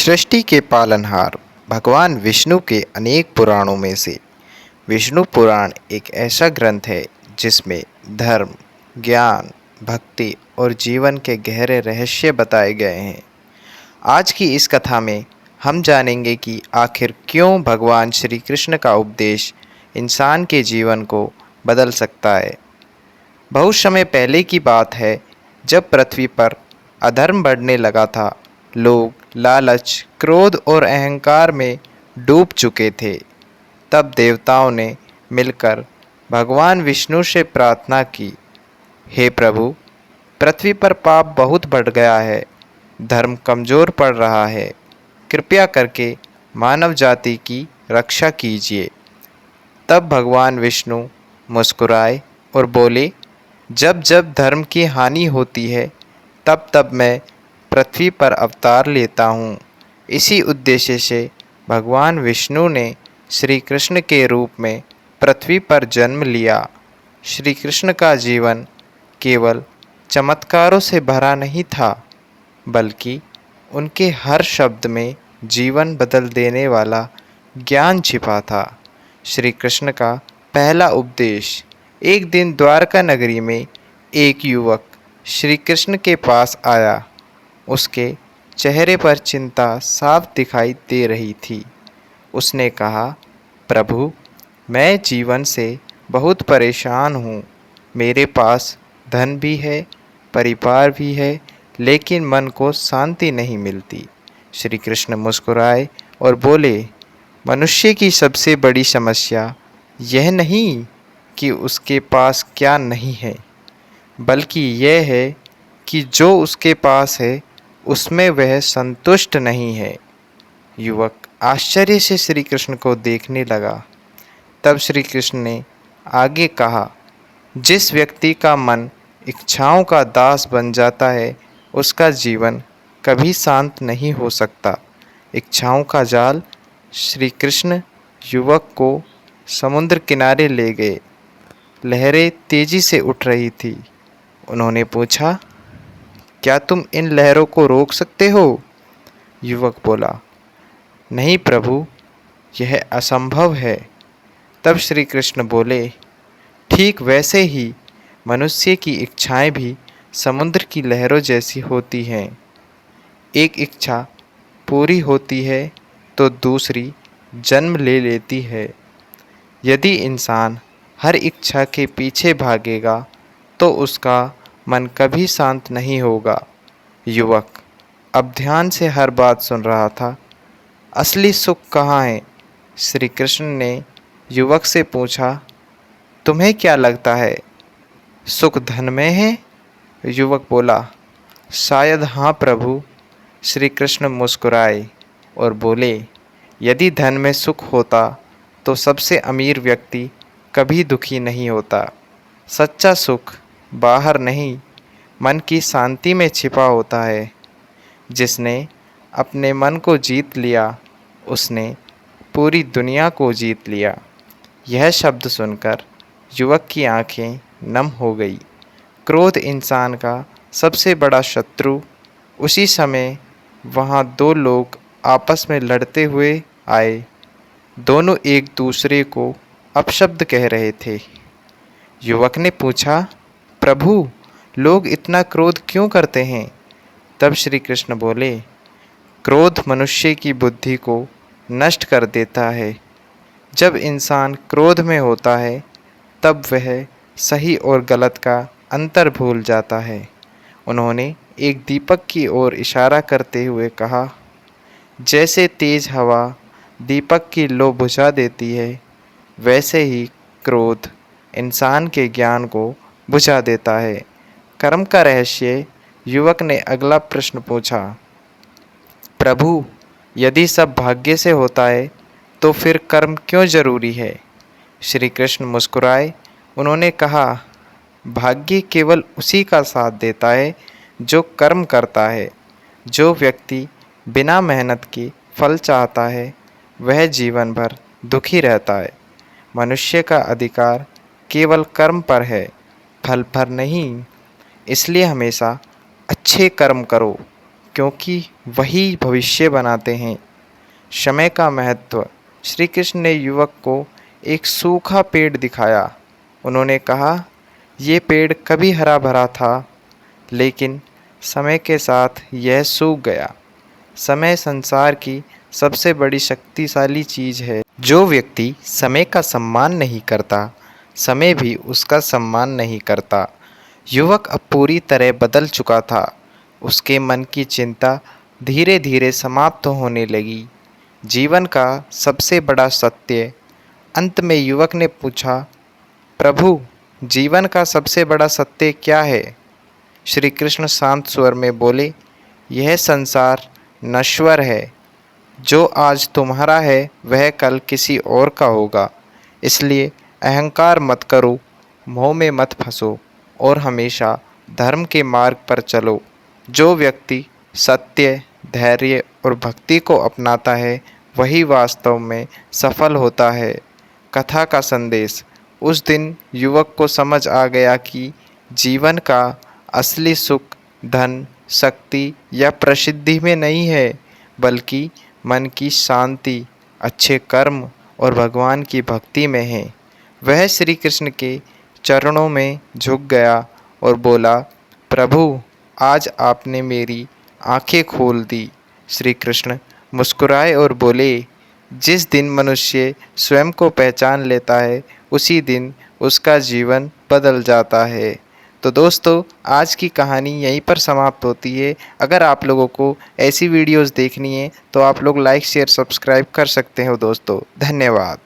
सृष्टि के पालनहार भगवान विष्णु के अनेक पुराणों में से विष्णु पुराण एक ऐसा ग्रंथ है जिसमें धर्म, ज्ञान, भक्ति और जीवन के गहरे रहस्य बताए गए हैं। आज की इस कथा में हम जानेंगे कि आखिर क्यों भगवान श्री कृष्ण का उपदेश इंसान के जीवन को बदल सकता है। बहुत समय पहले की बात है, जब पृथ्वी पर अधर्म बढ़ने लगा था। लोग लालच, क्रोध और अहंकार में डूब चुके थे। तब देवताओं ने मिलकर भगवान विष्णु से प्रार्थना की, हे प्रभु, पृथ्वी पर पाप बहुत बढ़ गया है, धर्म कमज़ोर पड़ रहा है, कृपया करके मानव जाति की रक्षा कीजिए। तब भगवान विष्णु मुस्कुराए और बोले, जब जब धर्म की हानि होती है तब तब मैं पृथ्वी पर अवतार लेता हूँ। इसी उद्देश्य से भगवान विष्णु ने श्री कृष्ण के रूप में पृथ्वी पर जन्म लिया। श्री कृष्ण का जीवन केवल चमत्कारों से भरा नहीं था, बल्कि उनके हर शब्द में जीवन बदल देने वाला ज्ञान छिपा था। श्री कृष्ण का पहला उपदेश। एक दिन द्वारका नगरी में एक युवक श्री कृष्ण के पास आया। उसके चेहरे पर चिंता साफ दिखाई दे रही थी। उसने कहा, प्रभु, मैं जीवन से बहुत परेशान हूँ। मेरे पास धन भी है, परिवार भी है, लेकिन मन को शांति नहीं मिलती। श्री कृष्ण मुस्कुराए और बोले, मनुष्य की सबसे बड़ी समस्या यह नहीं कि उसके पास क्या नहीं है, बल्कि यह है कि जो उसके पास है उसमें वह संतुष्ट नहीं है। युवक आश्चर्य से श्री कृष्ण को देखने लगा। तब श्री कृष्ण ने आगे कहा, जिस व्यक्ति का मन इच्छाओं का दास बन जाता है, उसका जीवन कभी शांत नहीं हो सकता। इच्छाओं का जाल। श्री कृष्ण युवक को समुद्र किनारे ले गए। लहरें तेजी से उठ रही थी। उन्होंने पूछा, क्या तुम इन लहरों को रोक सकते हो? युवक बोला, नहीं प्रभु, यह असंभव है। तब श्री कृष्ण बोले, ठीक वैसे ही मनुष्य की इच्छाएं भी समुद्र की लहरों जैसी होती हैं। एक इच्छा पूरी होती है तो दूसरी जन्म ले लेती है। यदि इंसान हर इच्छा के पीछे भागेगा तो उसका मन कभी शांत नहीं होगा। युवक अब ध्यान से हर बात सुन रहा था। असली सुख कहाँ है? श्री कृष्ण ने युवक से पूछा, तुम्हें क्या लगता है, सुख धन में है? युवक बोला, शायद हाँ प्रभु। श्री कृष्ण मुस्कुराए और बोले, यदि धन में सुख होता तो सबसे अमीर व्यक्ति कभी दुखी नहीं होता। सच्चा सुख बाहर नहीं, मन की शांति में छिपा होता है। जिसने अपने मन को जीत लिया, उसने पूरी दुनिया को जीत लिया। यह शब्द सुनकर युवक की आंखें नम हो गई। क्रोध इंसान का सबसे बड़ा शत्रु। उसी समय वहाँ दो लोग आपस में लड़ते हुए आए। दोनों एक दूसरे को अपशब्द कह रहे थे। युवक ने पूछा, प्रभु, लोग इतना क्रोध क्यों करते हैं? तब श्री कृष्ण बोले, क्रोध मनुष्य की बुद्धि को नष्ट कर देता है। जब इंसान क्रोध में होता है तब वह सही और गलत का अंतर भूल जाता है। उन्होंने एक दीपक की ओर इशारा करते हुए कहा, जैसे तेज हवा दीपक की लौ बुझा देती है, वैसे ही क्रोध इंसान के ज्ञान को बुझा देता है। कर्म का रहस्य। युवक ने अगला प्रश्न पूछा, प्रभु, यदि सब भाग्य से होता है तो फिर कर्म क्यों जरूरी है? श्री कृष्ण मुस्कुराए। उन्होंने कहा, भाग्य केवल उसी का साथ देता है जो कर्म करता है। जो व्यक्ति बिना मेहनत के फल चाहता है, वह जीवन भर दुखी रहता है। मनुष्य का अधिकार केवल कर्म पर है, फल पर नहीं। इसलिए हमेशा अच्छे कर्म करो, क्योंकि वही भविष्य बनाते हैं। समय का महत्व। श्री कृष्ण ने युवक को एक सूखा पेड़ दिखाया। उन्होंने कहा, ये पेड़ कभी हरा भरा था, लेकिन समय के साथ यह सूख गया। समय संसार की सबसे बड़ी शक्तिशाली चीज़ है। जो व्यक्ति समय का सम्मान नहीं करता, समय भी उसका सम्मान नहीं करता। युवक अब पूरी तरह बदल चुका था। उसके मन की चिंता धीरे धीरे समाप्त होने लगी। जीवन का सबसे बड़ा सत्य। अंत में युवक ने पूछा, प्रभु, जीवन का सबसे बड़ा सत्य क्या है? श्री कृष्ण शांत स्वर में बोले, यह संसार नश्वर है। जो आज तुम्हारा है वह कल किसी और का होगा। इसलिए अहंकार मत करो, मोह में मत फंसो और हमेशा धर्म के मार्ग पर चलो। जो व्यक्ति सत्य, धैर्य और भक्ति को अपनाता है वही वास्तव में सफल होता है। कथा का संदेश। उस दिन युवक को समझ आ गया कि जीवन का असली सुख धन, शक्ति या प्रसिद्धि में नहीं है, बल्कि मन की शांति, अच्छे कर्म और भगवान की भक्ति में है। वह श्री कृष्ण के चरणों में झुक गया और बोला, प्रभु, आज आपने मेरी आंखें खोल दी। श्री कृष्ण मुस्कुराए और बोले, जिस दिन मनुष्य स्वयं को पहचान लेता है उसी दिन उसका जीवन बदल जाता है। तो दोस्तों, आज की कहानी यहीं पर समाप्त होती है। अगर आप लोगों को ऐसी वीडियोस देखनी है तो आप लोग लाइक शेयर सब्सक्राइब कर सकते हो दोस्तों। धन्यवाद।